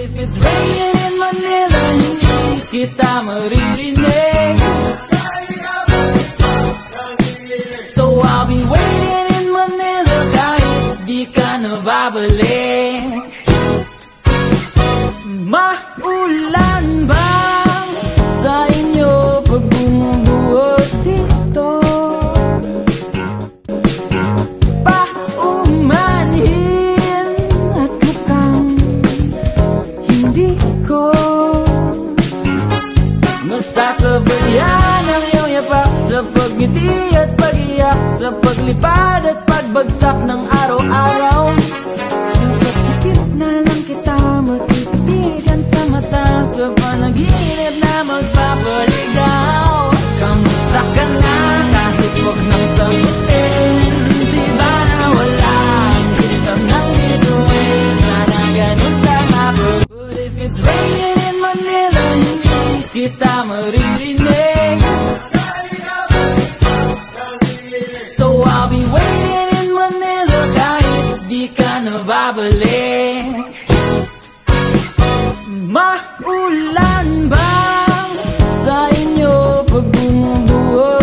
if it's raining in Manila, hindi kita maririnig. So I'll be waiting in Manila kahit di ka na babalik. Maulan ba sa inyo pag bumubuhos dito? Paumanhin at mukhang hindi ko masasabayan ang iyong yapak sa pagngiti at pag-iyak, sa paglipad at pagbagsak ng araw-araw. Sukat pikit na lang kita matititigan sa mata, sa panaginip na magpapaligaw. Kamusta ka na kahit wag nang sagutin? Di ba na wala ang kita nang bituin? Sana ganun tama. But if it's raining in Manila, hindi kita maririnig. So I'll be waiting in Manila kahit di ka na babalik. Maulan ba sa inyo pag bumubuhos